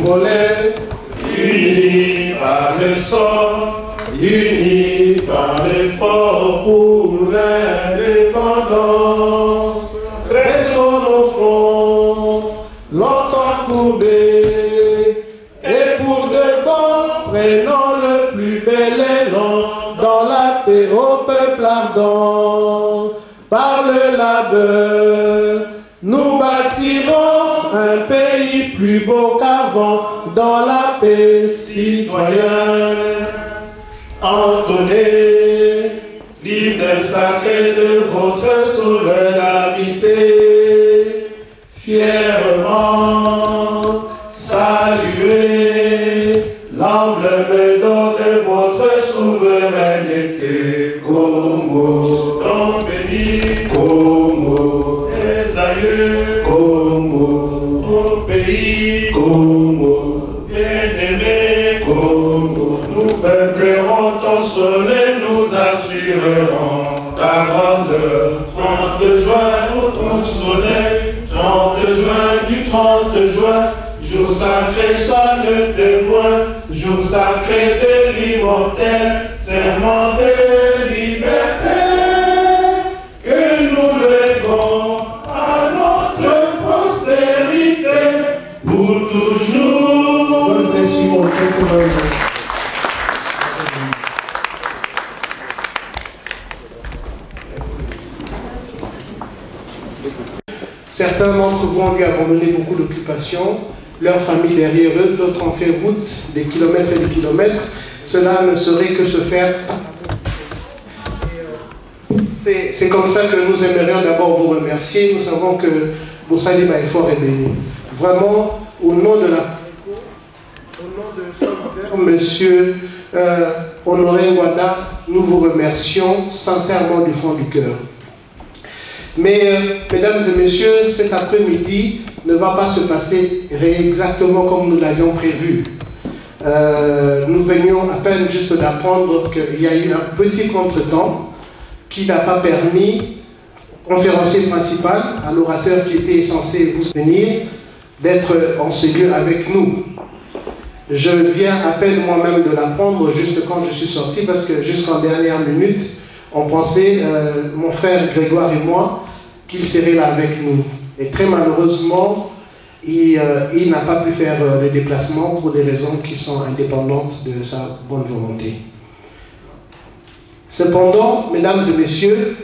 Congolais, unis par le sang, unis par l'espoir pour l'indépendance. Dressons nos fronts, longtemps courbés, et pour de bon, prenons le plus bel élan dans la paix au peuple ardent. Par le labeur, nous bâtirons un pays plus beau qu'avant, dans la paix citoyenne. Entonnez l'hymne sacré de votre solidarité, fièrement saluez l'emblème d'or de votre souveraineté. Congo, ton béni, Congo, les aïeux, Congo, ton pays, Congo, bien-aimé, Congo, nous peuplerons ton soleil, nous assurerons ta grandeur. 30 juin, ton soleil, 30 juin, du 30 juin, jour sacré, sois le témoin, jour sacré de l'immortel, serment de liberté, que nous lèguons à notre postérité pour toujours. Certains d'entre vous ont dû abandonner beaucoup d'occupations, leur famille derrière eux, d'autres ont fait route des kilomètres et des kilomètres. Cela ne saurait que se faire. C'est comme ça que nous aimerions d'abord vous remercier. Nous savons que Boussali Baïfor est béni. Vraiment, au nom de Monsieur Honoré Wada, nous vous remercions sincèrement du fond du cœur. Mais, mesdames et messieurs, cet après-midi ne va pas se passer exactement comme nous l'avions prévu. Nous venions à peine juste d'apprendre qu'il y a eu un petit contretemps qui n'a pas permis au conférencier principal, à l'orateur qui était censé vous venir, d'être en ce lieu avec nous. Je viens à peine moi-même de l'apprendre juste quand je suis sorti, parce que jusqu'en dernière minute, on pensait, mon frère Grégoire et moi, qu'il serait là avec nous. Et très malheureusement, il n'a pas pu faire le déplacement pour des raisons qui sont indépendantes de sa bonne volonté. Cependant, mesdames et messieurs,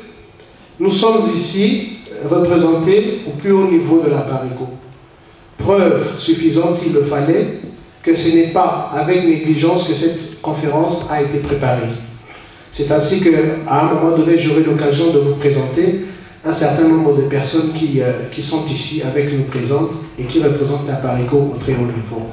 nous sommes ici représentés au plus haut niveau de la PARECO. Preuve suffisante, s'il le fallait, que ce n'est pas avec négligence que cette conférence a été préparée. C'est ainsi qu'à un moment donné, j'aurai l'occasion de vous présenter un certain nombre de personnes qui sont ici avec nous présentes et qui représentent la PARECO au très haut niveau.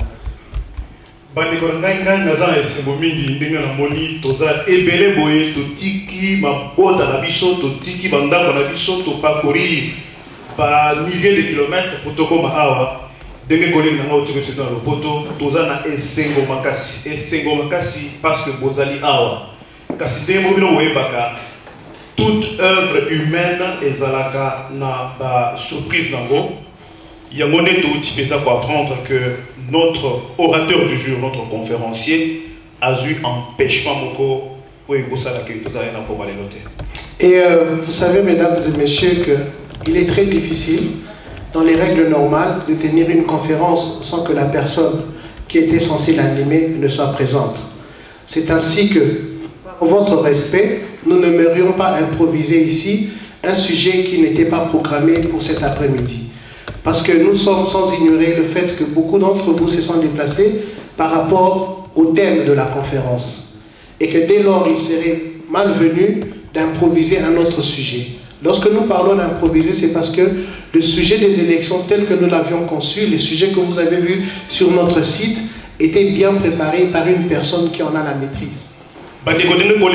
Toute œuvre humaine est na surprise nango. Yangone tout pesa pour apprendre que notre orateur du jour, notre conférencier, a eu empêchement moko pour écouter la culture na pour aller noter. Et vous savez, mesdames et messieurs, qu'il est très difficile, dans les règles normales, de tenir une conférence sans que la personne qui était censée l'animer ne soit présente. C'est ainsi que, pour votre respect, nous n'aimerions pas improviser ici un sujet qui n'était pas programmé pour cet après-midi. Parce que nous sommes sans ignorer le fait que beaucoup d'entre vous se sont déplacés par rapport au thème de la conférence. Et que dès lors, il serait malvenu d'improviser un autre sujet. Lorsque nous parlons d'improviser, c'est parce que le sujet des élections tel que nous l'avions conçu, les sujets que vous avez vus sur notre site, étaient bien préparés par une personne qui en a la maîtrise. Avec le bon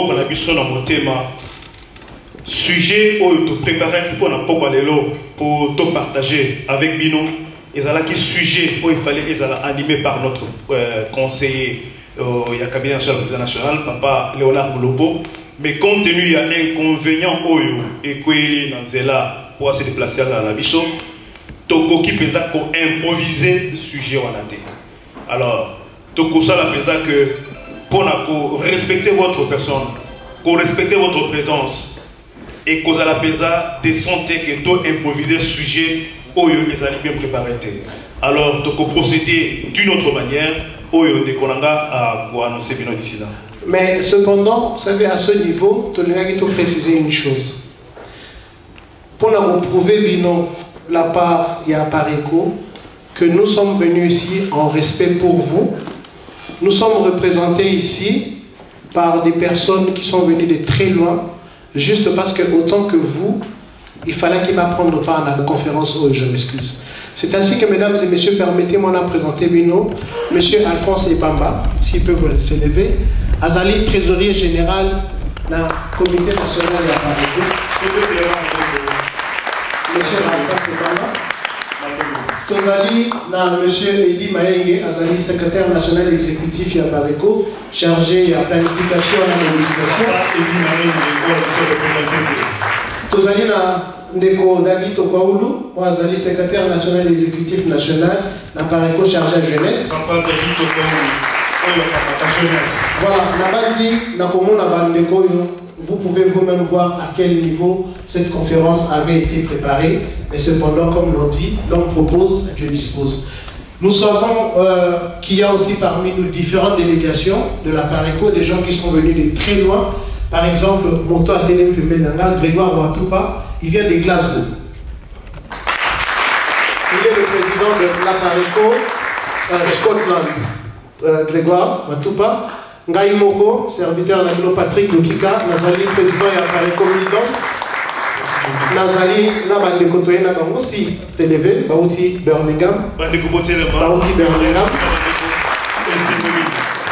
qu'on a vu sur notre thème, sujet pour préparer pour tout partager avec Bino, et qui sujet où il fallait être animé par notre conseiller il y a cabinet national, papa Léonard Moulopo, mais compte tenu il y a un inconvénient et qu'il y a pour se déplacer à la bicho. Toko qui pesa pour improviser le sujet en athée. Alors, Toko ça la pesa que pour respecter votre personne, pour respecter votre présence et cause à la pesa des santé que to improviser le sujet où ils allaient bien préparer. Alors, Toko procéder d'une autre manière où ils décolanga à annoncer bien d'ici là. Mais cependant, vous savez, à ce niveau, tu dois préciser une chose. Pour nous prouver, Bino, la part, il y a Pareco, que nous sommes venus ici en respect pour vous. Nous sommes représentés ici par des personnes qui sont venues de très loin, juste parce que autant que vous, il fallait qu'ils prendre part à la conférence où je m'excuse. C'est ainsi que, mesdames et messieurs, permettez-moi de présenter Bino, monsieur Alphonse Ebamba, s'il peut vous s'élever, Azali, trésorier général du comité national de la Pareco. Monsieur Alphonse Ebamba. Tozali, monsieur Edi Maenge, Azali, secrétaire national exécutif à Pareco, chargé de la planification et la mobilisation. Tozali, Ndeko Dadi Tokwaoulou, Azali, secrétaire national exécutif national à Pareco, chargé à jeunesse. Voilà, Nabadi, Nakomo Nabandeko, vous pouvez vous-même voir à quel niveau cette conférence avait été préparée. Et cependant, comme l'on dit, l'on propose, je dispose. Nous savons qu'il y a aussi parmi nous différentes délégations de la Pareco, des gens qui sont venus de très loin. Par exemple, Moto Adélé Pembenanga, Grégoire Watupa, il vient de Glasgow. Il est le président de la Pareco, Scotland. Grégoire Watupa. Ngai Moko, serviteur de Patrick Lukika, Nazali, président de la Pareco Milidon. Nazali, Nabande Kotoye Nabango, si élevé, Bauti Birmingham. Bauti Birmingham.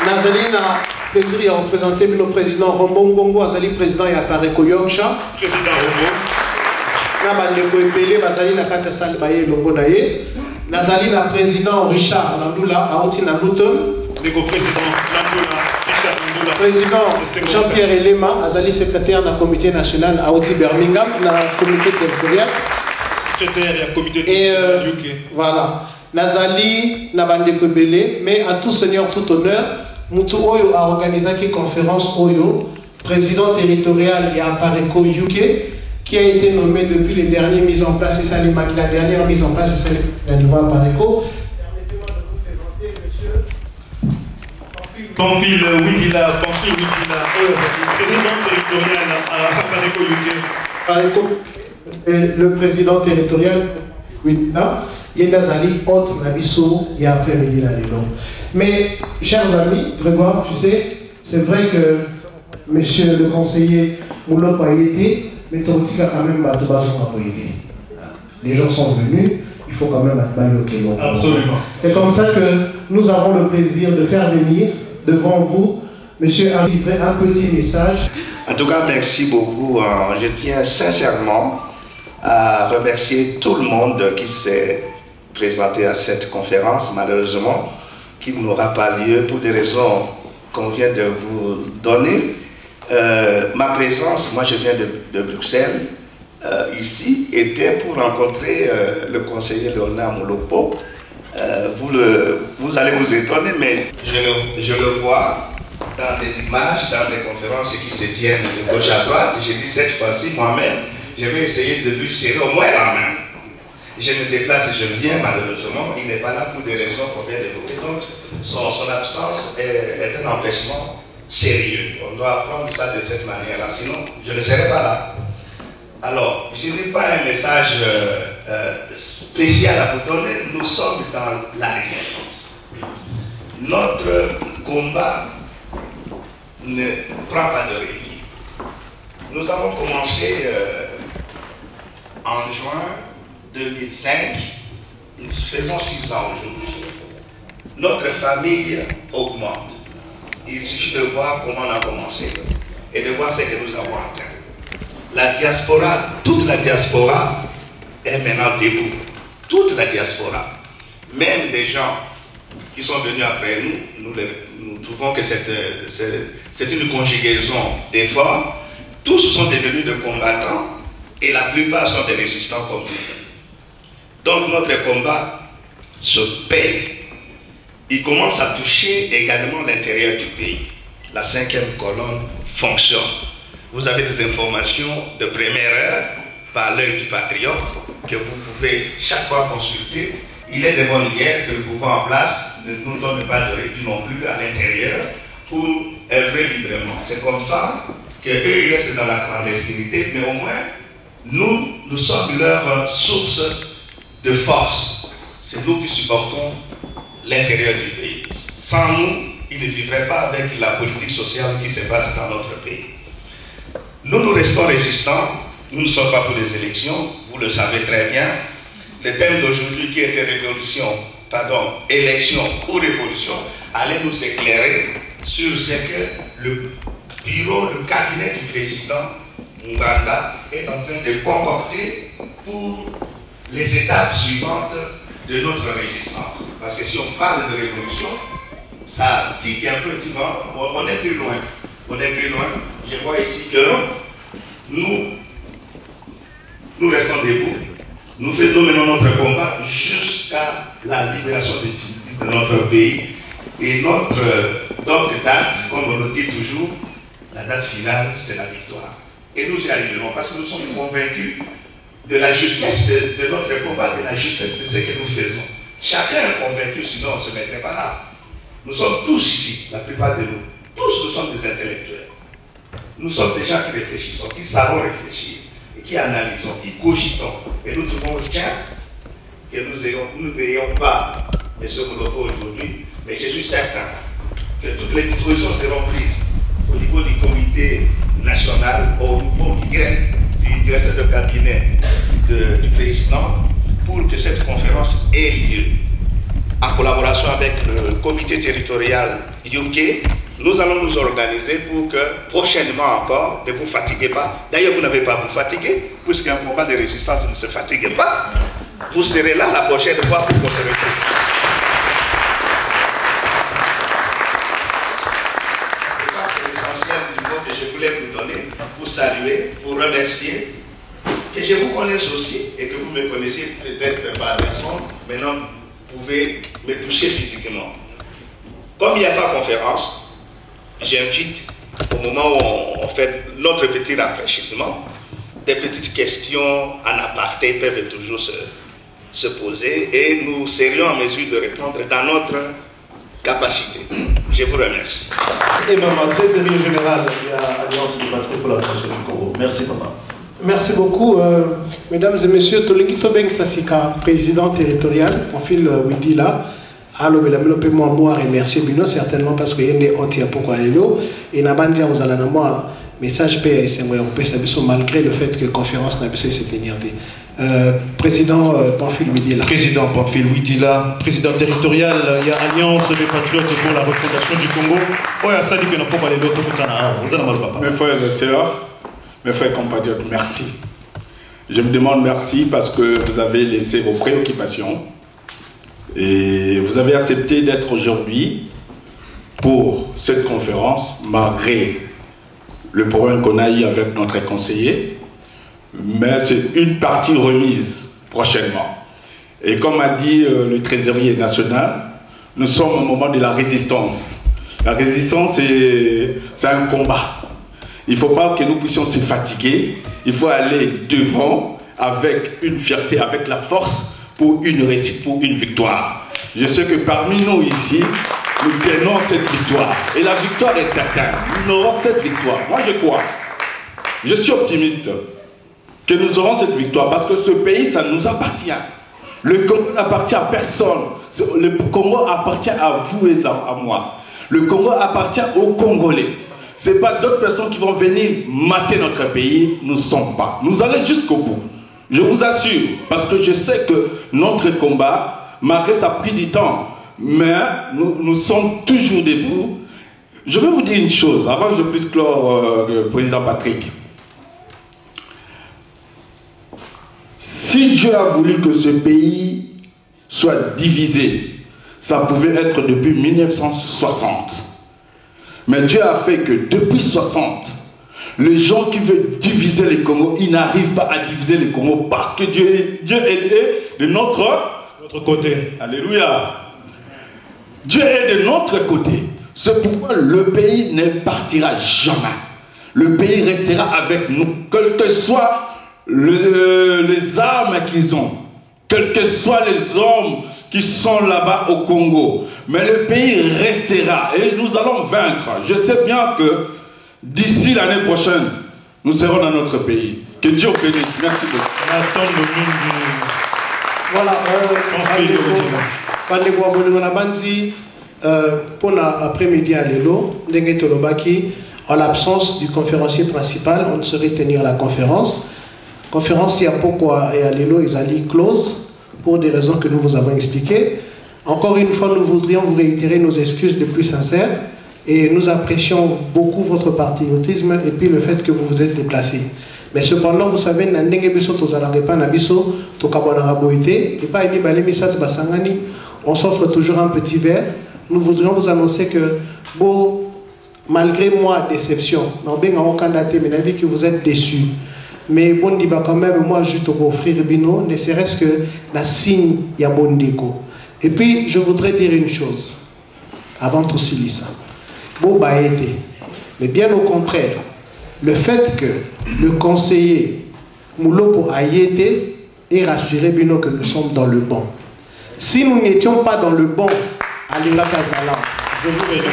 Nazali na plaisir de représenter le président Rombong Bongo, Nazali, président de la Pareco Yorkshire. Président Rombong. Nabande Koepele, Nazali na Kata Salbaye Longo Naye. Nazali na président Richard Landula, Aouti Nabuton. Président Jean-Pierre Elema, Azali secrétaire du comité national à Aouti Birmingham, le comité territorial. Secrétaire du comité territorial UK. Voilà. Nazali Nabande Kobele, mais à tout seigneur, tout honneur, Moutou Oyo a organisé une conférence Oyo, président territorial et à Pareco UK, qui a été nommé depuis les dernières mises en place, et ça, la dernière mise en place, c'est celle d'un niveau à Pareco. Pamphile Wikila, président territorial à Pareco UK. Le président territorial, Wikila, Yendazali, Haute Nabiso, et après-midi là. Mais, chers amis, Grégoire, tu sais, c'est vrai que monsieur le conseiller Moulot a été, mais Totika quand même à les gens sont venus, il faut quand même être Absolument. C'est comme ça que nous avons le plaisir de faire venir devant vous, monsieur, a livré un petit message. En tout cas, merci beaucoup. Je tiens sincèrement à remercier tout le monde qui s'est présenté à cette conférence, malheureusement, qui n'aura pas lieu pour des raisons qu'on vient de vous donner. Ma présence, moi je viens de Bruxelles, ici, était pour rencontrer le conseiller Léonard Moulopo. Vous allez vous étonner, mais je le vois dans des images, dans des conférences qui se tiennent de gauche à droite. J'ai dit cette fois-ci, moi-même, je vais essayer de lui serrer au moins la main. Je me déplace et je viens, malheureusement, il n'est pas là pour des raisons qu'on vient d'évoquer. Donc, son absence est un empêchement sérieux. On doit prendre ça de cette manière-là, sinon je ne serai pas là. Alors, je n'ai pas un message spécial à vous donner. Nous sommes dans la résistance. Notre combat ne prend pas de répit. Nous avons commencé en juin 2005. Nous faisons 6 ans aujourd'hui. Notre famille augmente. Il suffit de voir comment on a commencé et de voir ce que nous avons atteint. La diaspora, toute la diaspora est maintenant debout. Toute la diaspora. Même des gens qui sont venus après nous, nous trouvons que c'est une conjugaison d'efforts. Tous sont devenus de combattants Et la plupart sont des résistants comme nous. Donc notre combat se paye. Il commence à toucher également l'intérieur du pays. La 5e colonne fonctionne. Vous avez des informations de première heure par l'œil du patriote que vous pouvez chaque fois consulter. Il est de bonnes guerres que nous pouvons en place, ne nous donne pas de répit non plus à l'intérieur pour œuvrer librement. C'est comme ça qu'eux ils restent dans la clandestinité, mais au moins nous sommes leur source de force. C'est nous qui supportons l'intérieur du pays. Sans nous, ils ne vivraient pas avec la politique sociale qui se passe dans notre pays. Nous restons résistants, nous ne sommes pas pour les élections, vous le savez très bien. Le thème d'aujourd'hui qui était élection ou révolution, allait nous éclairer sur ce que le bureau, le cabinet du président Nganda est en train de concocter pour les étapes suivantes de notre résistance. Parce que si on parle de révolution, ça tique un peu, on est plus loin. On est plus loin. Je vois ici que nous restons debout. Nous menons notre combat jusqu'à la libération de notre pays. Et notre date, comme on le dit toujours, la date finale, c'est la victoire. Et nous y arriverons parce que nous sommes convaincus de la justesse de notre combat, de la justesse de ce que nous faisons. Chacun est convaincu, sinon on ne se mettrait pas là. Nous sommes tous ici, la plupart de nous. Tous nous sommes des intellectuels. Nous sommes des gens qui réfléchissons, qui savons réfléchir, et qui analysons, qui cogitons. Et nous trouvons tiens que nous n'ayons pas de ce monopole aujourd'hui, mais je suis certain que toutes les dispositions seront prises au niveau du comité national, au niveau du directeur de cabinet du président, pour que cette conférence ait lieu. En collaboration avec le comité territorial UK, nous allons nous organiser pour que prochainement encore, ne vous fatiguez pas. D'ailleurs, vous n'avez pas à vous fatiguer, puisqu'un combat de résistance ne se fatigue pas. Vous serez là la prochaine fois pour qu'on se retrouve. C'est l'essentiel du mot que je voulais vous donner, pour saluer, pour remercier, que je vous connaisse aussi et que vous me connaissiez peut-être par des sons. Maintenant, vous pouvez me toucher physiquement. Comme il n'y a pas de conférence, j'invite au moment où on fait notre petit rafraîchissement, des petites questions en aparté peuvent toujours se poser et nous serions en mesure de répondre dans notre capacité. Je vous remercie. Et maman, trésorier général de l'Alliance des patriotes pour la création du Congo. Merci maman. Merci beaucoup, mesdames et messieurs. Tolingi Tobeng Sassika, président territorial, profil Widi là. Alors, je peux moi remercier Bino certainement parce qu'il y a des hôtes pourquoi et n'a pas dit aux alanamo message PS malgré le fait que la conférence n'a pas se tenir. Président Pamphile Widila. Président Pamphile Widila, président territorial, il y a Alliance des patriotes pour la refondation du Congo. Mes frères et sœurs, mes frères compatriotes, merci. Je vous demande merci parce que vous avez laissé vos préoccupations et vous avez accepté d'être aujourd'hui pour cette conférence, malgré le problème qu'on a eu avec notre conseiller. Mais c'est une partie remise prochainement. Et comme a dit le trésorier national, nous sommes au moment de la résistance. La résistance, c'est un combat. Il ne faut pas que nous puissions se fatiguer. Il faut aller devant avec une fierté, avec la force pour une réussite, pour une victoire. Je sais que parmi nous ici, nous tenons cette victoire. Et la victoire est certaine. Nous aurons cette victoire. Moi, je crois. Je suis optimiste que nous aurons cette victoire parce que ce pays, ça nous appartient. Le Congo n'appartient à personne. Le Congo appartient à vous et à moi. Le Congo appartient aux Congolais. Ce n'est pas d'autres personnes qui vont venir mater notre pays. Nous ne sommes pas. Nous allons jusqu'au bout. Je vous assure, parce que je sais que notre combat, malgré ça a pris du temps, mais nous sommes toujours debout. Je vais vous dire une chose, avant que je puisse clore le président Patrick. Si Dieu a voulu que ce pays soit divisé, ça pouvait être depuis 1960. Mais Dieu a fait que depuis 60, Les gens qui veulent diviser les Congos, ils n'arrivent pas à diviser les Congos parce que Dieu est de notre côté. Alléluia. Dieu est de notre côté. C'est pourquoi le pays ne partira jamais. Le pays restera avec nous, quelles que soient les armes qu'ils ont, quels que soient les hommes qui sont là-bas au Congo. Mais le pays restera et nous allons vaincre. Je sais bien que d'ici l'année prochaine, nous serons dans notre pays. Que Dieu bénisse. Merci beaucoup. Voilà, pour l'après-midi à Lelo, en l'absence du conférencier principal, on ne saurait tenir la conférence. Conférence, il y a pourquoi et à Lelo, ils allaient close pour des raisons que nous vous avons expliquées. Encore une fois, nous voudrions vous réitérer nos excuses les plus sincères et nous apprécions beaucoup votre patriotisme et puis le fait que vous vous êtes déplacé. Mais cependant, vous savez, on s'offre toujours un petit verre. Nous voudrions vous annoncer que, malgré moi, déception, que vous êtes déçus. Mais bon, quand même, moi, je vais offrir Bino, ne serait-ce que la signe, il y a bon déco. Et puis, je voudrais dire une chose, avant tout ça. Mais bien au contraire, le fait que le conseiller Moulopo Ayete ait rassuré Bino que nous sommes dans le bon. Si nous n'étions pas dans le bon, à l'Ira Kazala, je vous remercie.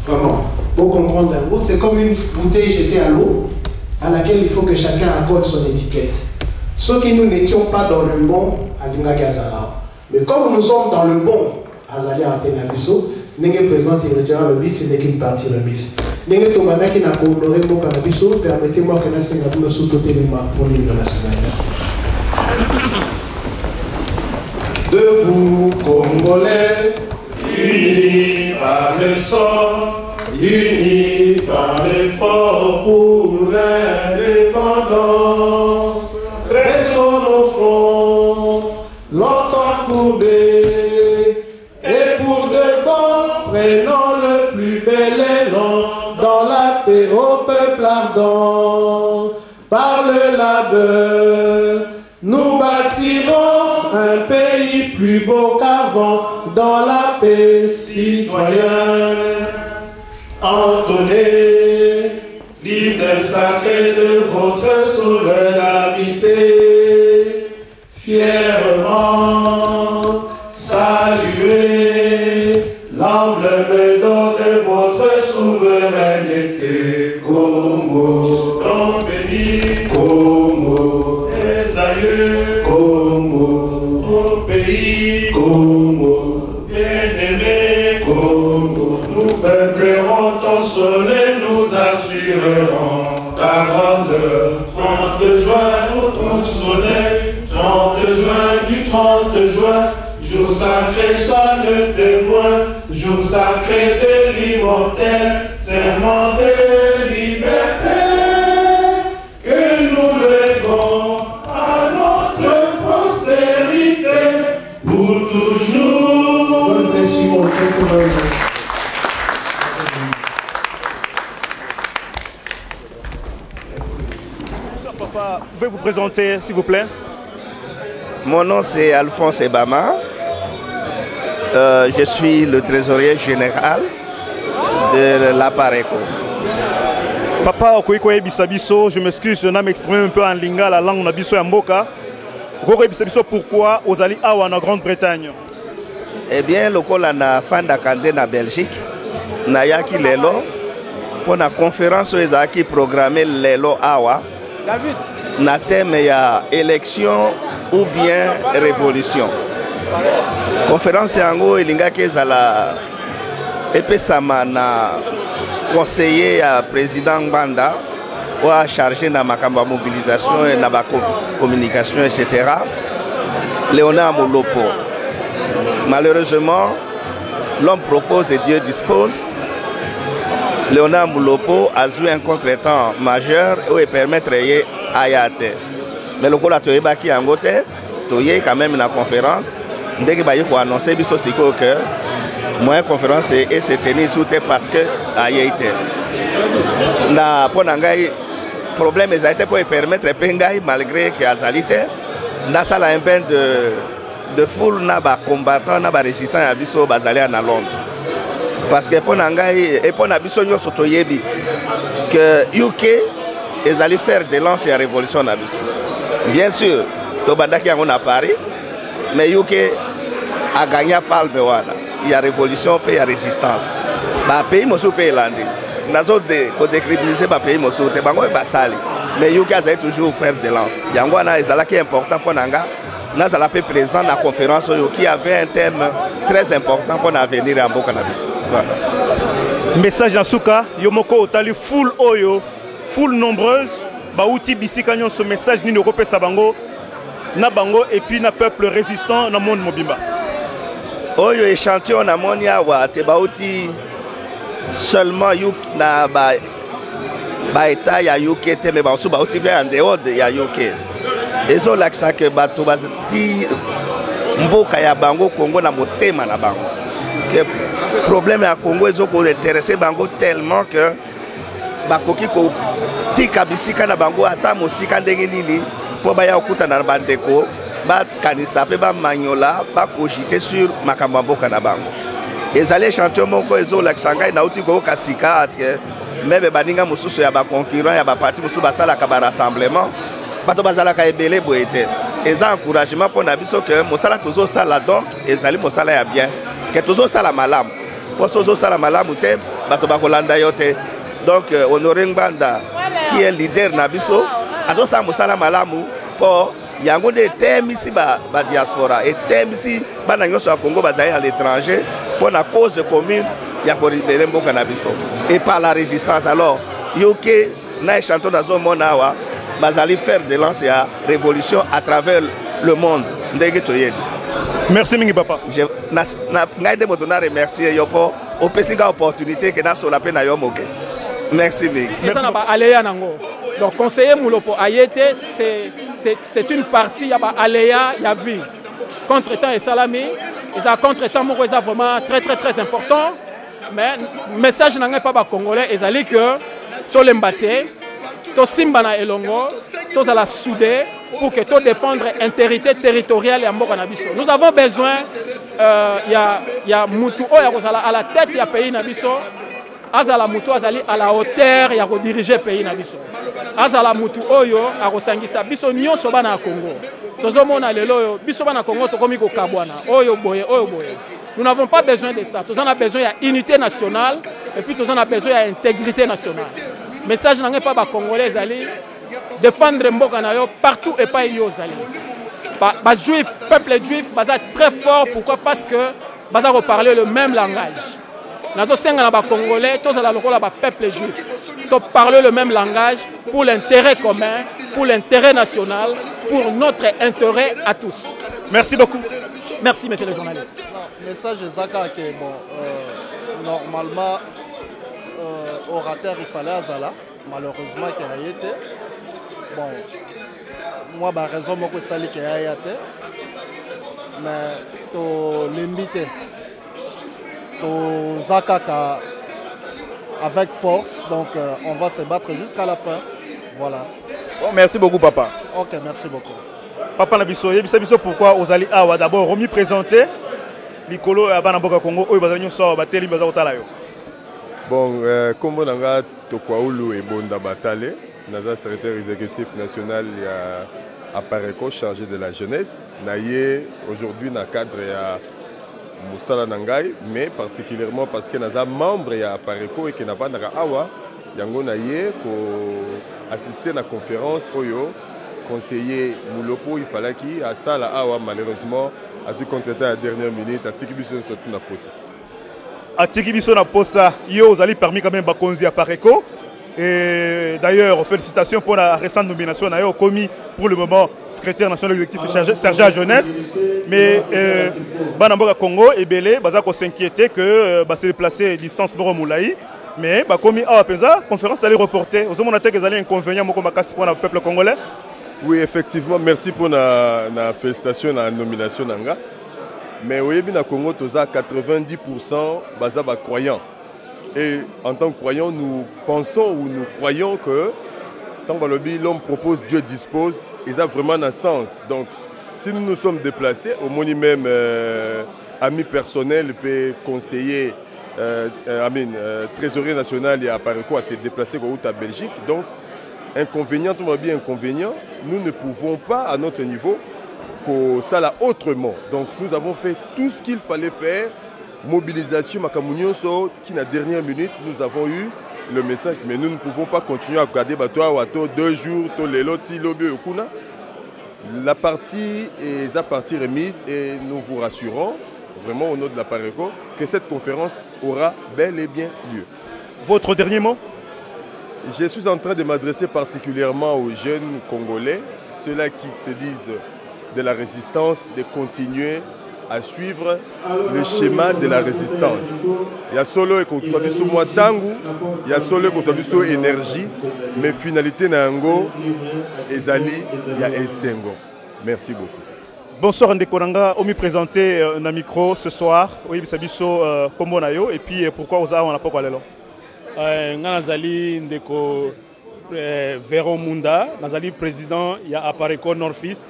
Vraiment, pour comprendre un mot, c'est comme une bouteille jetée à l'eau à laquelle il faut que chacun accorde son étiquette. Ceux qui nous n'étions pas dans le bon, à l'Ira Kazala. Mais comme nous sommes dans le bon, Azali Antenabiso, n'est président territorial le bis, ce n'est qu'une partie le bis. N'est Tomana qui n'a pas honoré mon canabiso, permettez-moi que la Sénat nous sous-doté pour l'hymne national. Debout, Congolais, unis par le sang, unis par l'espoir pour l'indépendance. Restons au front, longtemps courbés, et pour de bon, prenons le plus bel élan dans la paix au peuple ardent. Par le labeur, nous bâtirons un pays plus beau qu'avant, dans la paix citoyenne. Entonnez l'hymne sacré de votre souveraineté, fièrement saluez l'emblème d'or de votre souveraineté. Congo, ton béni, Congo, les aïeux, Congo, ton pays, Congo, bien-aimé, Congo, nous peuplerons ton soleil, nous assurerons ta grandeur. 30 juin, ton soleil, 30 juin du 30 juin, jour sacré, sois le témoin, jour sacré de l'immortel, serment de liberté, que nous lèvons à notre postérité pour toujours. Bonsoir papa, pouvez vous présenter s'il vous plaît? Mon nom c'est Alphonse Ebama. Je suis le trésorier général de l'Apareco. Papa, je m'excuse, je n'ai m'exprimer un peu en lingala, la langue nabiso Mboka. Pourquoi aux alliés en Grande-Bretagne? Eh bien, le col na fin d'Akandé na Belgique, na yaki lelo, pour la conférence où ils programmé lelo awa, na thème ya élection ou bien révolution. Conférence yango ilinga kezala epesama na conseiller à président Banda ou à charger na makamba mobilisation et na communication etc. Léonard Moulopo. Malheureusement, l'homme propose et Dieu dispose. Léonard Moulopo a joué un contre-temps majeur où il permettrait à Yate. Mais le cola toyeba qui angote, toye quand même la conférence. Dès que baye ko annoncer biso siko que Moi conférence et se tenir sous parce que ayité. Na ponangai problème ils a été pour permettre pengai malgré que azalité na sala un bain de foule na ba combattant na ba résistant ya biso bazali na Londres. Parce que ponangai et pona biso nyo sotoyebi que UK ils allaient faire des lances et révolution na biso. Bien sûr, to bandaki yango na Paris, mais UK a gagné palme wana. Il y a révolution, il y a résistance. Bah pays mosu pays landi. Nazo de ko décribiliser ba pays mosu te bango ba sali. Mais UK a toujours faire des lances. Yango na ezala qui important pour nanga. Nazala pe présent dans la conférence qui avait un thème très important pour l'avenir en Mboka na biso. Voilà. Message en souka yomoko otali full oyo, full nombreuse, ba outi bisika nyon ce message ni Europe sabango na bango et puis na peuple résistant dans monde mobimba. Oyo échantillon na monia wa te ba outi seulement yuk na ba état ya UK te mais ba sou ba outi bien en dehors de ya UK. Ezo lakisa ke bato bazati mboka ya bango Congo na motema na bango. Que problème ya Congo ezo ko intéresser bango tellement que bakoki ko tika bisika na bango ata mosika ndenge nini po ba ya okuta na bandeko ba kanisa pe ba manyola ba cogiter sur makambo mboka na bango. Ezali champion moko ezo lakisa ngai na uti ko kasika atke mebe baninga mosusu ya ba concurrent ya ba parti mosusu basala ka ba rassemblement. Bato bazalaka ebele boete. Eza encouragement pour na biso que mosala tozo sala donc ezali mosala ya bien. Que tozo sala malamu. Po tozo sala malamu te bato bakolanda yo te. Donc Honoré Ngbanda qui est leader na biso azo sala mosala malamu po yango de temisi ba diaspora et temisi bana nyonso ya Congo bazali à l'étranger pour la cause commune ya ko libérer mboka na biso. Et par la résistance alors yoke na chanton na zo mona wa bazali faire de lancer la révolution à travers le monde. Merci mingi papa. Je n'ai pas remercier yo pour opportunité que na sur la peine yo moke. Merci mingi. Donc conseiller Moulopo Ayete c'est une partie ya ba aléa ya vie. Contre-temps et salami, et ça contre-temps moko est vraiment très important. Mais message n'anga pas ba congolais ezali que to lembate to simbana elongo, to la soudé pour que to défendre intégrité territoriale et mboka na biso. Nous avons besoin y a mutu oya kozala à la tête ya pays na biso, azala mutu azali à la hauteur ya ko diriger pays na biso. Azala mutu oyo akosangisa biso nyonso bana Congo. Tozomona lelo oyo biso bana Congo to komi ko kabwana. Oyo boye. Nous n'avons pas besoin de ça. Nous en avons besoin d'unité nationale et puis nous en avons besoin d'intégrité nationale. Message n'a pas ba congolais zali défendre mboka na yo partout et pas yo zali. Ba juif, peuple juif, baza très fort pourquoi parce que baza reparler le même langage. Nazo senga na ba congolais, tous la lokola ba peuple juif. To parler le même langage pour l'intérêt commun, pour l'intérêt national, pour notre intérêt à tous. Merci beaucoup. Merci monsieur le journaliste. Message Zaka que bon normalement orateur il fallait Azala, malheureusement qu'il a été. Bon, moi, bah, raison, moi, ça qui a été. Mais, to l'invité, to Zakaka avec force, donc on va se battre jusqu'à la fin. Voilà. Bon, merci beaucoup, papa. Ok, merci beaucoup. Papa Nabiso, pourquoi vous allez d'abord remis présenter Nicolo et Banaboka Congo, où ils vont sortir, batterie, ils vont bon, comme on a Tokwaoulou et Bonda Batale, Naza secrétaire exécutif national à Pareco, chargé de la jeunesse. Naye aujourd'hui dans le cadre de Moussala Nangai, mais particulièrement parce que Naza membre à Pareco et que Nava Naga Awa, Yango Naye pour assister à la conférence Oyo, conseiller Moulopo, il fallait qu'il à ça la Awa malheureusement a su contenter à la dernière minute à Tikibison surtout na posa. À Tikibison na posa, yo vous allez permis quand même Bakonzi à Pareco. Et d'ailleurs, félicitations pour la récente nomination d'ailleurs commis pour le moment secrétaire national exécutif chargé à jeunesse. Mais Banamboka Congo et Belé, Bazako s'inquiétait que se déplacer distance Noro Moulaï. Mais commis à Apeza, conférence allait reporter. Aux hommes on a des inconvénients pour le peuple congolais. Oui, effectivement, merci pour la félicitation, la nomination. Mais au Congo, tous à 90% baza ba croyants. Et en tant que croyants, nous pensons ou nous croyons que tant que l'homme propose, Dieu dispose, et ça a vraiment un sens. Donc, si nous nous sommes déplacés, au moins même ami personnel peut conseiller, trésorier national et à Pareko à se déplacer à Belgique. Donc, inconvénient, tout va bien inconvénient, nous ne pouvons pas à notre niveau ça là autrement. Donc nous avons fait tout ce qu'il fallait faire. Mobilisation, Makamunyoso, qui na dernière minute, nous avons eu le message, mais nous ne pouvons pas continuer à garder Bato 2 jours, la partie est la partie remise et nous vous rassurons vraiment au nom de la Pareko que cette conférence aura bel et bien lieu. Votre dernier mot? Je suis en train de m'adresser particulièrement aux jeunes Congolais, ceux-là qui se disent de la résistance, de continuer à suivre le schéma de la résistance. Il y a solo et qu'on soit vu sous moi tangu, il y a solo et qu'on soit vu sous énergie, mais finalité nango, ezali, il y a esengo. Merci beaucoup. Bonsoir Ndekoranga, on me présenter un micro ce soir, oui, bisabiso Komonayo, et puis pourquoi on n'a pas quoi là? Nazali Ndeko Véro Munda, Nazali président, il y a Apareko Northeast.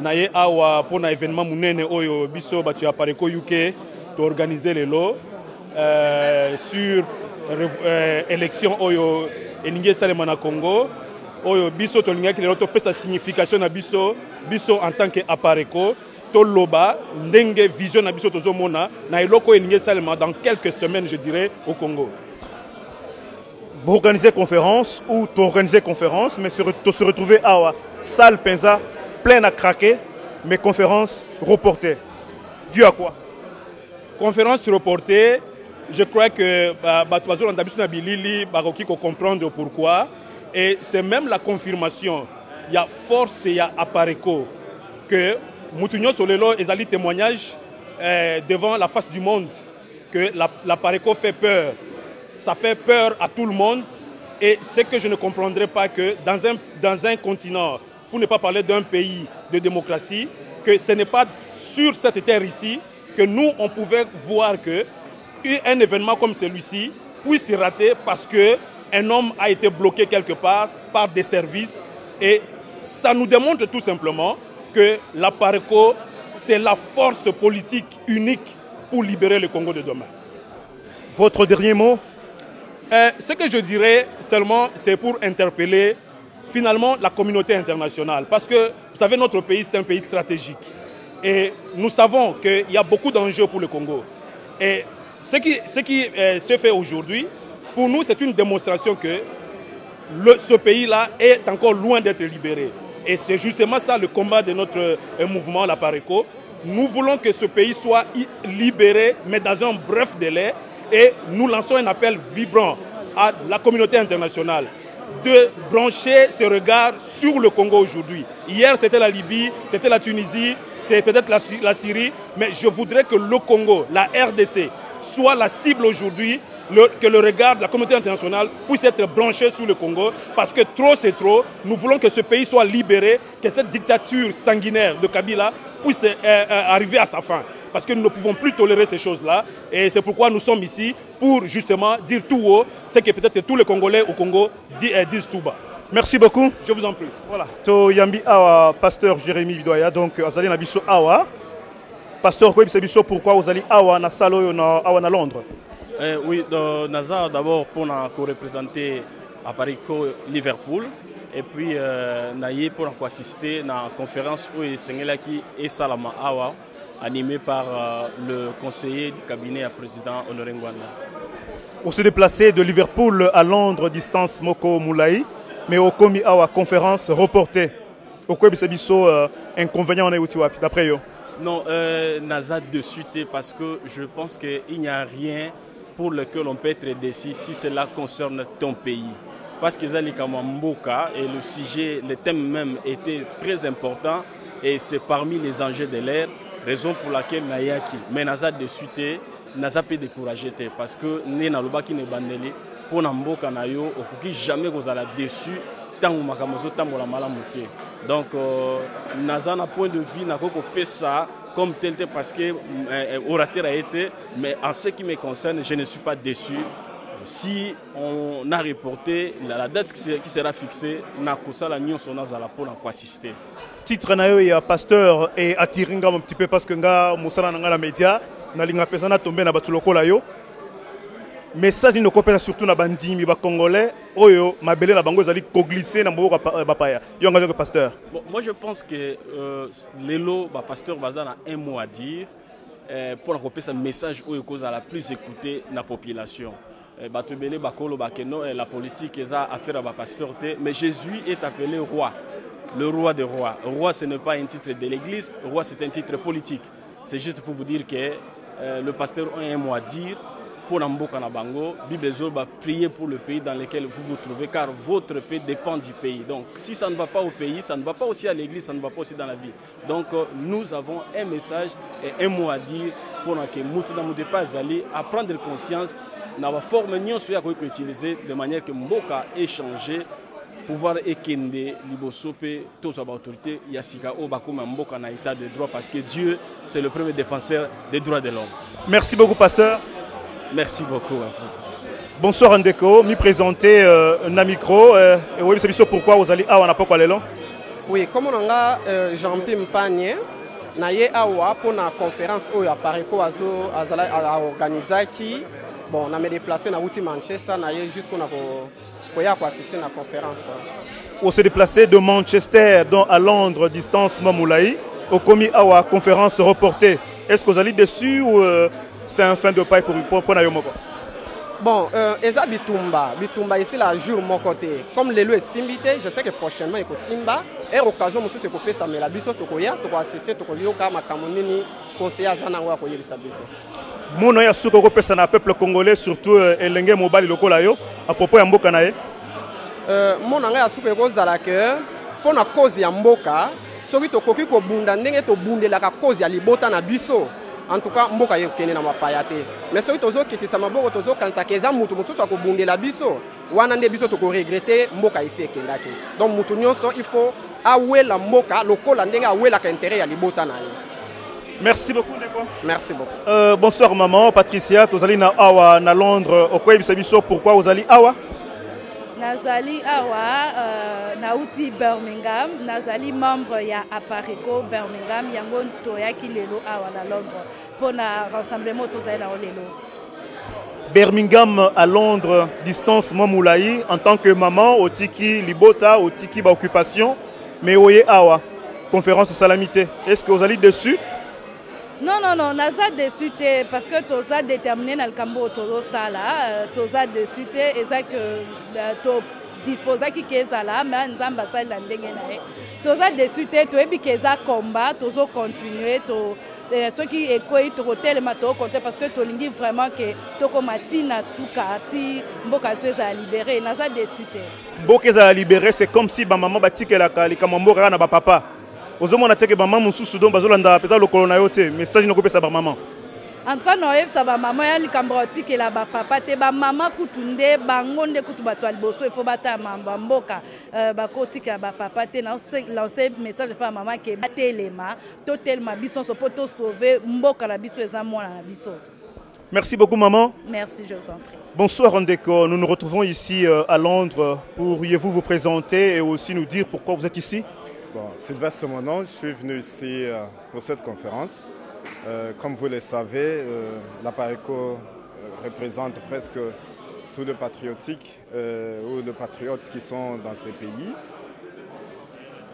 Naye awa pour un événement munene oyo biso batu Apareko UK to organiser les lots sur élection oyo eninge salema na Congo oyo biso to linga ki lelo to pesa signification na biso en tant que Apareko to loba ndenge vision na biso tozo mona na eloko eninge salema dans quelques semaines je dirais au Congo. Vous organisez conférence ou tu organiser conférence mais se retrouver à salle Penza plein à craquer, mais conférence reportée. Dû à quoi? Conférence reportée, je crois que Batuazo Landabisuna Bilili Baroki ko comprendre pourquoi. Et c'est même la confirmation. Il y a force et il y a Apareko que Moutounio Solelo et Zali témoignage devant la face du monde que l'Apareko fait peur. Ça fait peur à tout le monde. Et c'est que je ne comprendrais pas que dans un continent, pour ne pas parler d'un pays de démocratie, que ce n'est pas sur cette terre ici que nous, on pouvait voir qu'un événement comme celui-ci puisse se rater parce qu'un homme a été bloqué quelque part par des services. Et ça nous démontre tout simplement que la Pareko, c'est la force politique unique pour libérer le Congo de demain. Votre dernier mot? Ce que je dirais seulement, c'est pour interpeller finalement la communauté internationale. Parce que, vous savez, notre pays, c'est un pays stratégique. Et nous savons qu'il y a beaucoup d'enjeux pour le Congo. Et ce qui se fait aujourd'hui, pour nous, c'est une démonstration que ce pays-là est encore loin d'être libéré. Et c'est justement ça le combat de notre mouvement, la Pareko. Nous voulons que ce pays soit libéré, mais dans un bref délai. Et nous lançons un appel vibrant à la communauté internationale de brancher ses regards sur le Congo aujourd'hui. Hier, c'était la Libye, c'était la Tunisie, c'est peut-être la Syrie, mais je voudrais que le Congo, la RDC, soit la cible aujourd'hui, que le regard de la communauté internationale puisse être branché sur le Congo, parce que trop c'est trop. Nous voulons que ce pays soit libéré, que cette dictature sanguinaire de Kabila puisse arriver à sa fin. Parce que nous ne pouvons plus tolérer ces choses-là. Et c'est pourquoi nous sommes ici pour justement dire tout haut ce que peut-être tous les Congolais au Congo disent tout bas. Merci beaucoup. Je vous en prie. Voilà. To Yambi Awa, pasteur Jérémy Bidoya, donc Azali Nabiso Awa. Pasteur Kouib Sebiso, pourquoi vous allez Awa na Salo Awa na Londres? Oui, Nazar d'abord pour représenter à Paris Liverpool. Et puis Naye pour assister à la conférence où Sengelaki et Salama Awa, animé par le conseiller du cabinet à président Honoré Ngwanda. Pour se déplacer de Liverpool à Londres, distance Moko Moulaï, mais au Komi Awa conférence reportée. Au quoi biso inconvénient en est d'après eux? Non, Naza de suite parce que je pense qu'il n'y a rien pour lequel on peut être décis si cela concerne ton pays. Parce que Zali Kamamboka et le sujet, le thème même était très important et c'est parmi les enjeux de l'ère. Raison pour laquelle Nayaki, mais Naza de suite, Naza peut décourager parce que Nena Lobaki ne bandeli pour Namboka Nayo, okuki jamais vous allez déçu tant makamozo tant la malamuté. Donc Naza na point de vue na koko pesa comme tel parce que orateur a été, mais en ce qui me concerne, je ne suis pas déçu. Si on a reporté la date qui sera fixée, Nakosala Nyonsona Zalapo n'a pas assisté. Titre na yo ya pasteur et attiringa un petit peu parce que nga musala na la média na linga pesana tomber na batuloko la yo. Message ni kopesa surtout na bandimi ba congolais oyo mabele na bango zali ko glisser na mboka bapaya. Yo nga que pasteur. Bon, moi je pense que lelo ba pasteur bazana un mot à dire pour repérer un message oyo cause à la plus écouter la population. Batubele bakolo bakeno la politique est à affaire à pasteur, mais Jésus est appelé roi, le roi des rois. Roi ce n'est pas un titre de l'église, roi c'est un titre politique. C'est juste pour vous dire que le pasteur a un mot à dire pour Namboka Nabango. Bible va prier pour le pays dans lequel vous vous trouvez, car votre pays dépend du pays. Donc si ça ne va pas au pays, ça ne va pas aussi à l'église, ça ne va pas aussi dans la vie. Donc nous avons un message et un mot à dire pour que nous ne pas aller à prendre conscience na ba forme nyonso ya ko utiliser de manière que mboka échanger pouvoir ekende liboso pe tous ba autorité ya sika o bakoma mboka na état de droit parce que Dieu c'est le premier défenseur des droits de l'homme. Merci beaucoup pasteur. Merci beaucoup. Bonsoir Ndeko, mi présenter na micro et oui c'est bien pourquoi vous allez awa na poko lelo. Oui, comme on a Jean-Pierre Mpanye na ye awa pour la conférence oyo ya Pareko azo azala organiser qui bon, on a déplacé dans Manchester, juste pour assister à la conférence. On s'est déplacé de Manchester à Londres, distance Mamoulaï, au commis à la conférence reportée. Est-ce que vous allez dessus ou c'était un fin de paille pour Nayomoko? Bon, Eza Bitumba ici, la jour mon côté. Comme l'élu est simbité, je sais que prochainement il faut Simba. Et l'occasion, monsieur, c'est pour ça, mais la biso, tu peux assister, tu peux aller au Kamonini, conseiller à Zanangwa pour y aller. Mon ya suko pesa na peuple congolais surtout elenge mobali lokola yo à propos ya mboka na ye mon ya suko ko zala que pour na cause ya mboka soki to koki ko bunda ndenge to bundela ka cause ya libota na biso en tout cas mboka ye kene na mapaya te mais soki tozo kitisa maboko tozo kanisa keza mutu mususu ko bundela biso wana nde biso to ko regretter mboka isi ekenda te donc mutu nyonso il faut awela mboka lokola ndenge awela ka intérêt ya libota na ye. Merci beaucoup, Neko. Merci beaucoup. Bonsoir, maman. Patricia, vous allez à Londres. Pourquoi vous allez à Nazali Awa, Nauti Birmingham, Nazali membre ya Apareco Birmingham, Yangon Toya Kilelo Awa à Londres. Pour le rassemblement, tout ça dans Lelo. Birmingham à Londres, distance Mamoulaï, en tant que maman, au Tiki Libota, au Tiki Occupation, mais Oye Awa, conférence Salamité. Est-ce que vous allez dessus? Non, naza dessus parce que tu as déterminé dans le Cambo Toro Sala, tu as dessus et ça que tu disposes qui est là, mais nous avons pas la ndengena. Tu as dessus tu es bien que ça combat, tu as continué, ceux qui écoutent tu tellement tu compter parce que tu lingi vraiment que tu komati na suka ti mboka soit libéré, naza dessus. Mboka za libéré, c'est comme si ba maman batike la kali kama mboka na ba papa. Ozomona teke ba maman mususu don bazolanda pesa lokolo na yo te message no kopesa ba maman. En tout cas no ça ba maman ya likamboti ke la ba papa te ba maman kutunde bangonde kutu bato liboso il faut bata mamba mboka ba kotika ba papa te na lancer message fa maman ke batelema to telema biso so poto sauver mboka na biso eza mona na biso. Merci beaucoup maman. Merci, je vous en prie. Bonsoir Ndeko, nous nous retrouvons ici à Londres. Pourriez-vous vous présenter et aussi nous dire pourquoi vous êtes ici? Bon, Sylvestre, mon nom, je suis venu ici pour cette conférence. Comme vous le savez, la Pareko représente presque tous les patriotiques ou les patriotes qui sont dans ces pays.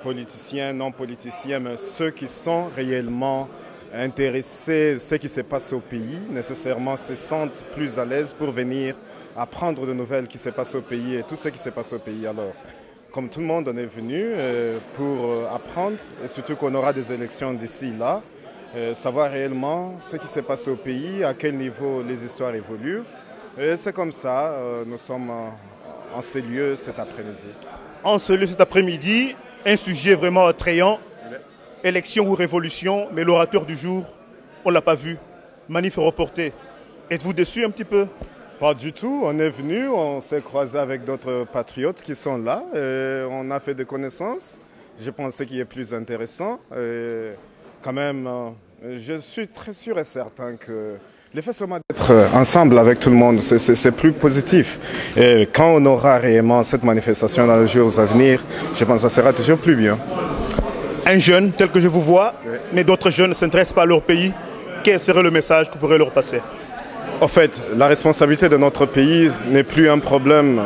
Politiciens, non politiciens, mais ceux qui sont réellement intéressés à ce qui se passe au pays, nécessairement se sentent plus à l'aise pour venir apprendre de nouvelles qui se passent au pays et tout ce qui se passe au pays. Alors, comme tout le monde, on est venu pour apprendre, et surtout qu'on aura des élections d'ici là, savoir réellement ce qui s'est passé au pays, à quel niveau les histoires évoluent. Et c'est comme ça, nous sommes en ce lieu cet après-midi. En ce lieu cet après-midi, un sujet vraiment attrayant, élection ou révolution, mais l'orateur du jour, on ne l'a pas vu, manif reporté. Êtes-vous déçu un petit peu? Pas du tout, on est venu, on s'est croisé avec d'autres patriotes qui sont là, et on a fait des connaissances. Je pense que ce qui est plus intéressant, quand même Je suis très sûr et certain que l'effet seulement d'être ensemble avec tout le monde, c'est plus positif. Et quand on aura réellement cette manifestation dans les jours à venir, je pense que ça sera toujours plus bien. Un jeune tel que je vous vois, mais d'autres jeunes ne s'intéressent pas à leur pays, quel serait le message que vous pourrez leur passer? En fait, la responsabilité de notre pays n'est plus un problème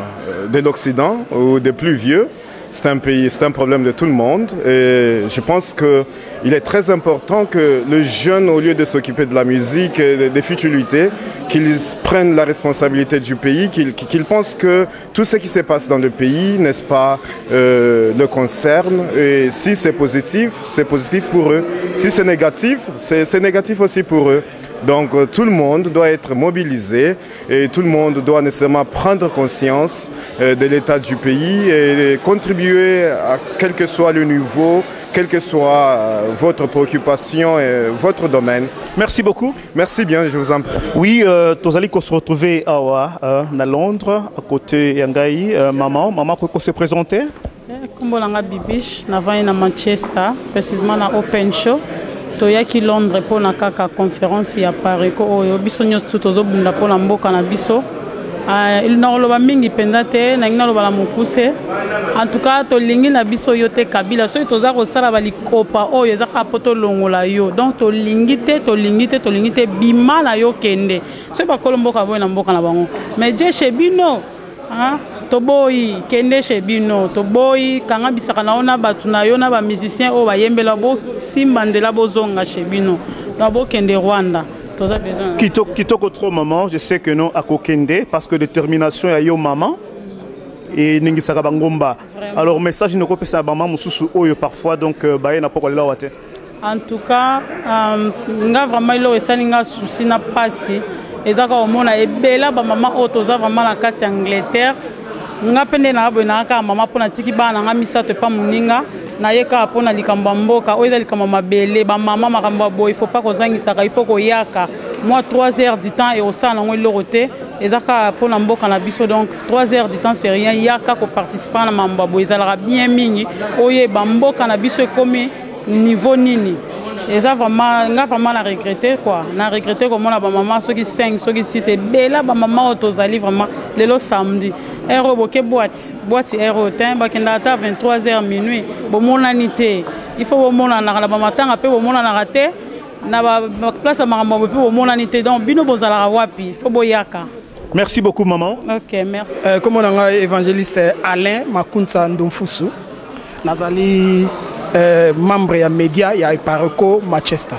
de l'Occident ou des plus vieux. C'est un problème de tout le monde. Et je pense qu'il est très important que le jeune, au lieu de s'occuper de la musique et des futilités, qu'ils prennent la responsabilité du pays, qu'ils pensent que tout ce qui se passe dans le pays, n'est-ce pas, le concerne. Et si c'est positif pour eux. Si c'est négatif aussi pour eux. Donc tout le monde doit être mobilisé et tout le monde doit nécessairement prendre conscience de l'état du pays et contribuer à quel que soit le niveau, quelle que soit votre préoccupation et votre domaine. Merci beaucoup. Merci bien, je vous en prie. Oui, Tozali qu'on se retrouver à Londres, à côté Yangai, maman, pour se présenter. Kombolanga Bibish, navai na Manchester, précisément na Open Show. Toyaki Londres pour na kaka conférence ya Pareko oyo biso nyos tutozo bunda pour na mboka na biso. Il na loba mingi pendate na ngina loba la mukuse. En tout cas to lingi na biso yote kabila so toza ko sala bali kopa oyo za ka poto longola yo. Donc to lingite bima na yo kende. C'est pas kolomboka boy na mboka na bango. Mais je chebino hein toboyi kende chebino toboyi kanga bisaka na ona batu na yo na ba musiciens o ba yembela bo simbandela bozonga chebino na bo kende Rwanda toza besoin kitoko trop maman. Je sais que non à kokende parce que détermination ya yo maman et ningi saka bangomba. Alors message ne kopesa maman mususu oyo parfois donc baye na poko la wate. En tout cas nga vraiment ilo esalinga souci na pasi ezaka omona ebela ba maman o toza vraiment na kati ya Angleterre. Nga pende na abo na ka mama pona tiki bana nga misato pa muninga na yeka pona likamba mboka oyo likamba mabele ba mama makambo bo il faut pas kozangisa il faut koyaka moi 3 heures du temps et au sein na ngelo roté ezaka pona mboka na biso donc 3 heures du temps c'est rien yaka ko participer na mamba bo ezalaka bien mingi oye ba mboka na biso komi niveau nini eza vraiment nga vraiment na regretter quoi na regretter comme on a ba maman soki 5 soki 6 et bela ba maman otozali vraiment lelo samedi Aéro boke boîte aérotin bakenda ata 23h minuit bomonanité il faut bomona na ba matanga pe bomona na raté na ba place makambo pe bomonanité donc bino bozala wapi faut boyaka. Merci beaucoup maman. OK, merci. Comme on a évangéliste Alain Makunta Ndomfusu nazali membre ya média ya Pareko Manchester.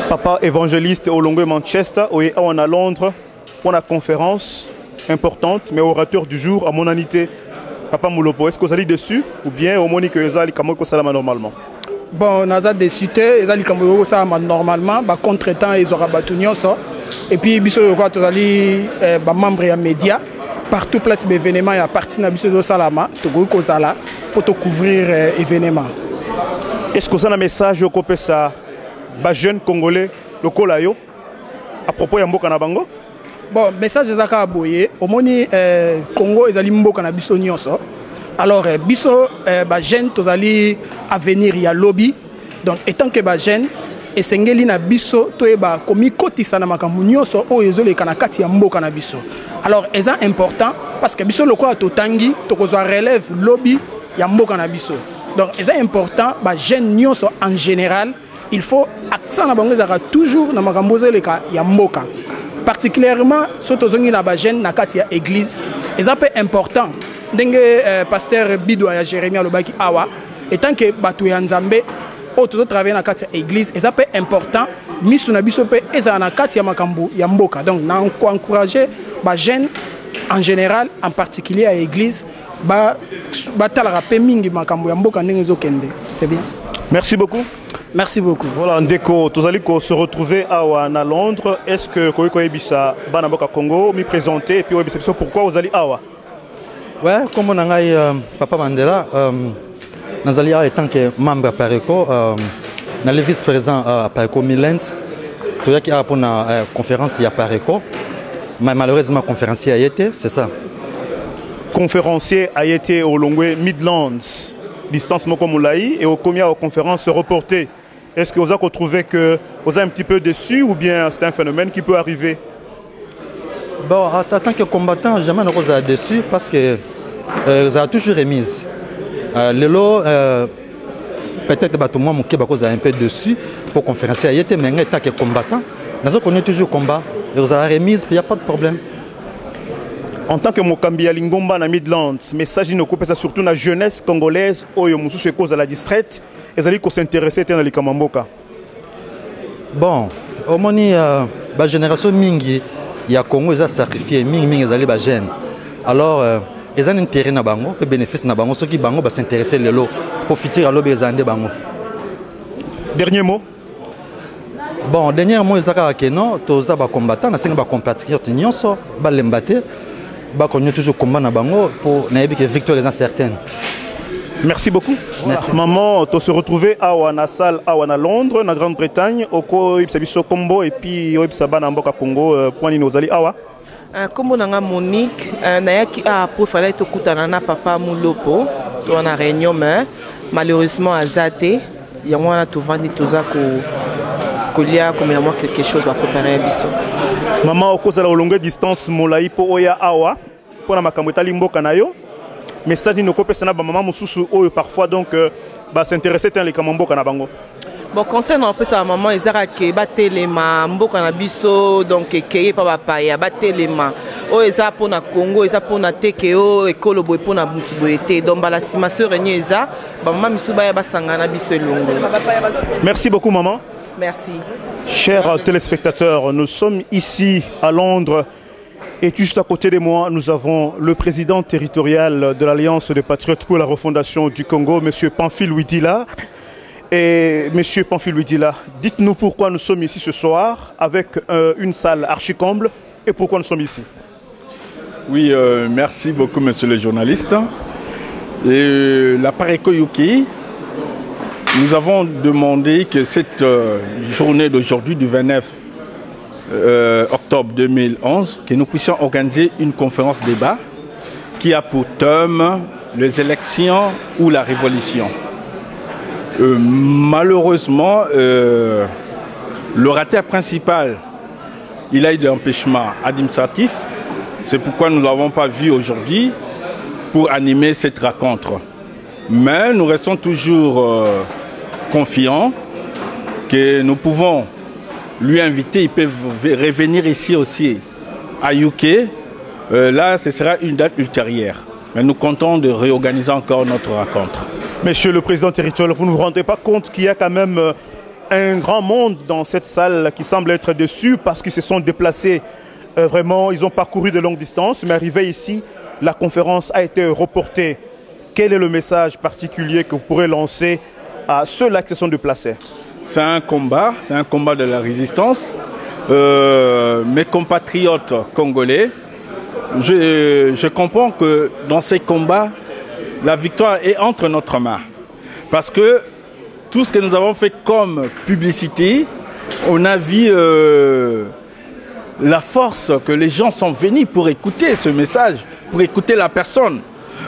Papa évangéliste au Longue Manchester on a Londres pour la conférence importante, mais orateur du jour à monanité. Papa Moulopo, est-ce que vous allez dessus ou bien au Monique Ezali Kamoko Salama normalement? Bon, on a décidé, Ezali Kamoko Salama normalement, bah contre-temps ils aura battu Nyonso. Et puis biso yo quoi tozali ba membre ya média partout place d'événement ya partie na biso do Salama, to go ko sala pour te couvrir événement. Est-ce que vous avez un message au copé ça ba jeune congolais lokola yo à propos ya mboka na bango? Bon, message ezaka aboye omoni Congo ezali mboka na biso nyonso. Alors biso ba jeune tozali avenir ya lobby. Donc étant que ba jeune esengeli na biso toyeba komi kotisa na makambo nyonso oyo ezoleka na kati ya mboka na biso. Alors eza important parce que biso lokola totangi tokozwa relève lobby ya mboka na biso. Donc eza important ba jeune nyonso en général il faut accent na bango ezaka toujours na makambo ezoleka ya mboka. Particulièrement surtout zongi na ba jeune na kati ya église eza peu important ndenge pasteur Bidwa ya Jérémie lobaki awa étant que batu ya Nzambe o tozo travailler na kati ya église eza peu important misu na biso pe eza na kati ya makambo ya mboka. Donc na encourager ba jeune en général en particulier à église ba talaka pe mingi makambo ya mboka ndenge ezokende. C'est bien. Merci beaucoup. Merci beaucoup. Voilà, Ndeko, tous allez se retrouver à Londres. Est-ce que Koiko Ebissa, Banaboka Congo, m'y présenter et puis pourquoi vous allez à Ouais, comme on a Papa Mandela, nous allons en tant que membre à Pareko, nous le vice-président à Pareko Milens, tout qui a pour une conférence à Pareko, mais malheureusement conférencier a été, c'est ça. Conférencier a été au Longwe Midlands. Distance Mokomoulaï et au combien aux conférences reportées Est-ce que vous avez trouvé que vous êtes un petit peu déçu ou bien c'est un phénomène qui peut arriver? Bon, en tant que combattant, jamais ne vous a déçu parce que vous avez toujours remise. Le lot, peut-être que moi, mon Québec, vous a un peu déçu pour conférencier. Il était en tant que combattant. Nous avons toujours combat et vous avez remise, il n'y a pas de problème. En tant que Mokambi à Lingomba dans Midlands, message c'est surtout la jeunesse congolaise où il y a cause à la distraite et ils allaient s'intéresser dans les Kamamboka. Bon, au moins, la génération Mingi, il y a Congo, ils ont sacrifié, Mingi, ils allaient jeune. Alors, ils ont intérêt à Bango, le bénéfice à Bango, ceux qui Bango s'intéresser le lot, profiter à l'obé de Bango. Dernier mot. Bon, dernier mot, ils ont dit non, tous les combattants, nous sommes compatriotes, nous sommes battus. On a toujours combat pour que la victoire est certaine. Merci beaucoup. Merci. Maman, tu se retrouvé à la salle à Londres, en Grande-Bretagne, au Combo et puis au Congo, point Inozali. Comme on a Monique, qui a profilé tout le papa Moulopo, on a réunion, mais malheureusement à Zate, il y a tout vendu tout ça qu'il y a comme quelque chose à préparer. Maman, au cause de la longue distance, Molaï pour Oya Awa, pour la Makamota Limbo Kanayo, mais ça dit nos copains, c'est maman Moussou parfois donc s'intéresser à les Kamambo Kanabango. Bon, concernant un peu sa maman, ils ont dit que les mains, Mboka donc qui pas papa, battre les mains. Oh, ils ont pour na Congo, ils ont pour na Tekeo, et Kolobo pour na Boutiboete. Donc, la ma soeur Renyeza, maman Misuba Basangana Biso Longo. Merci beaucoup, maman. Merci. Chers téléspectateurs, nous sommes ici à Londres et juste à côté de moi, nous avons le président territorial de l'Alliance des Patriotes pour la refondation du Congo, M. Pamphile Ouidila. Et M. Pamphile Ouidila, dites-nous pourquoi nous sommes ici ce soir avec une salle archi-comble et pourquoi nous sommes ici. Oui, merci beaucoup, monsieur le journaliste. Et la Pareko Yuki, nous avons demandé que cette journée d'aujourd'hui, du 29 octobre 2011, que nous puissions organiser une conférence débat qui a pour thème les élections ou la révolution. Malheureusement, l'orateur principal, il a eu des empêchements administratifs. C'est pourquoi nous ne l'avons pas vu aujourd'hui pour animer cette rencontre. Mais nous restons toujours confiants que nous pouvons lui inviter. Il peut revenir ici aussi à UK. Là, ce sera une date ultérieure. Mais nous comptons de réorganiser encore notre rencontre. Monsieur le président territorial, vous ne vous rendez pas compte qu'il y a quand même un grand monde dans cette salle qui semble être déçu parce qu'ils se sont déplacés. Vraiment, ils ont parcouru de longues distances, mais arrivé ici, la conférence a été reportée. Quel est le message particulier que vous pourrez lancer à ceux-là qui se sont déplacés? C'est un combat de la résistance. Mes compatriotes congolais, je comprends que dans ces combats, la victoire est entre notre main. Parce que tout ce que nous avons fait comme publicité, on a vu la force que les gens sont venus pour écouter ce message, pour écouter la personne.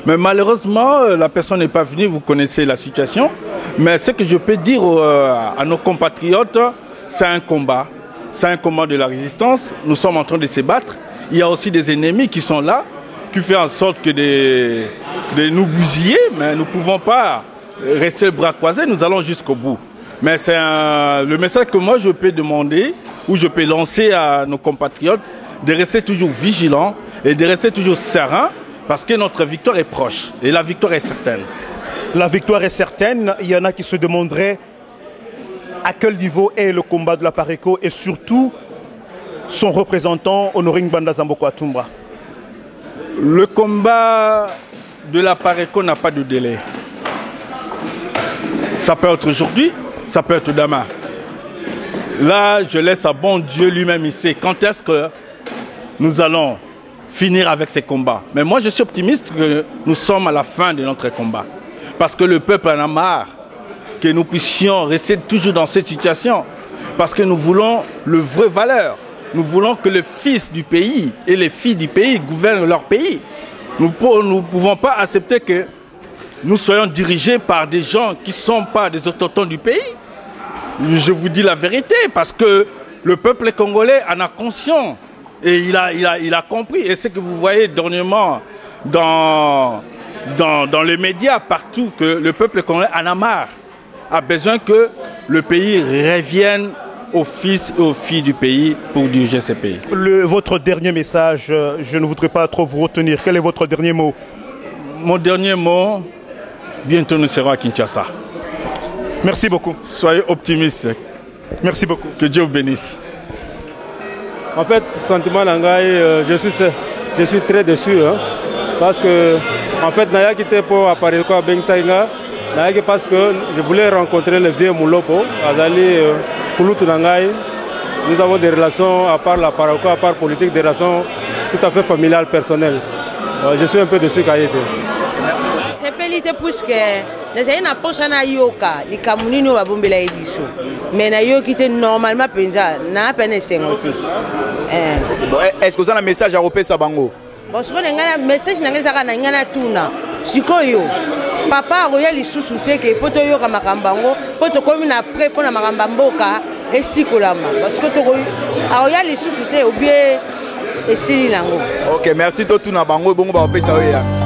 Mais malheureusement, la personne n'est pas venue, vous connaissez la situation. Mais ce que je peux dire à nos compatriotes, c'est un combat. C'est un combat de la résistance. Nous sommes en train de se battre. Il y a aussi des ennemis qui sont là, qui font en sorte que de nous bousiller, mais nous ne pouvons pas rester le bras croisé, nous allons jusqu'au bout. Mais c'est le message que moi je peux demander, ou je peux lancer à nos compatriotes, de rester toujours vigilants et de rester toujours sereins, parce que notre victoire est proche, et la victoire est certaine. La victoire est certaine, il y en a qui se demanderaient à quel niveau est le combat de la Pareko, et surtout son représentant, Honoré Ngbanda Zamboko Atumba. Le combat de la Pareko n'a pas de délai. Ça peut être aujourd'hui, ça peut être demain. Là, je laisse à bon Dieu lui-même, il sait quand est-ce que nous allons finir avec ces combats. Mais moi, je suis optimiste que nous sommes à la fin de notre combat. Parce que le peuple en a marre que nous puissions rester toujours dans cette situation. Parce que nous voulons le vrai valeur. Nous voulons que les fils du pays et les filles du pays gouvernent leur pays. Nous ne pouvons pas accepter que nous soyons dirigés par des gens qui ne sont pas des autochtones du pays. je vous dis la vérité, parce que le peuple congolais en a conscience. Et il a compris. Et ce que vous voyez dernièrement dans les médias, partout, que le peuple congolais en a marre, a besoin que le pays revienne aux fils et aux filles du pays pour diriger ce pays. Votre dernier message, je ne voudrais pas trop vous retenir. Quel est votre dernier mot? Mon dernier mot, bientôt nous serons à Kinshasa. Merci beaucoup. Soyez optimistes. Merci beaucoup. Que Dieu vous bénisse. En fait, sentiment d'Angaï, je suis très déçu, hein, parce que, en fait, Naya quitté pour apparaître à Bengsaïga, parce que je voulais rencontrer le vieux Moulopo, Azali Kouloutou Nangaï. Nous avons des relations, à part la parako, à part politique, des relations tout à fait familiales, personnelles. Je suis un peu déçu qu'à été. C'est pelite puisque nazali na posa na yoka likamunini wa bombela ediso mais na yoki te normalement penza na peine 50. Bon, est-ce que vous avez un message à repérer bango? Bon, ce qu'on a un message na ngeza na ngana tuna sikoyo papa roya lisusu te ke poto yoka makambango poto komi na pré pona makamba mboka esikolama parce que to roya lisusu te ou bien esili lango. OK, merci to tuna bango bongo ba repérer ça.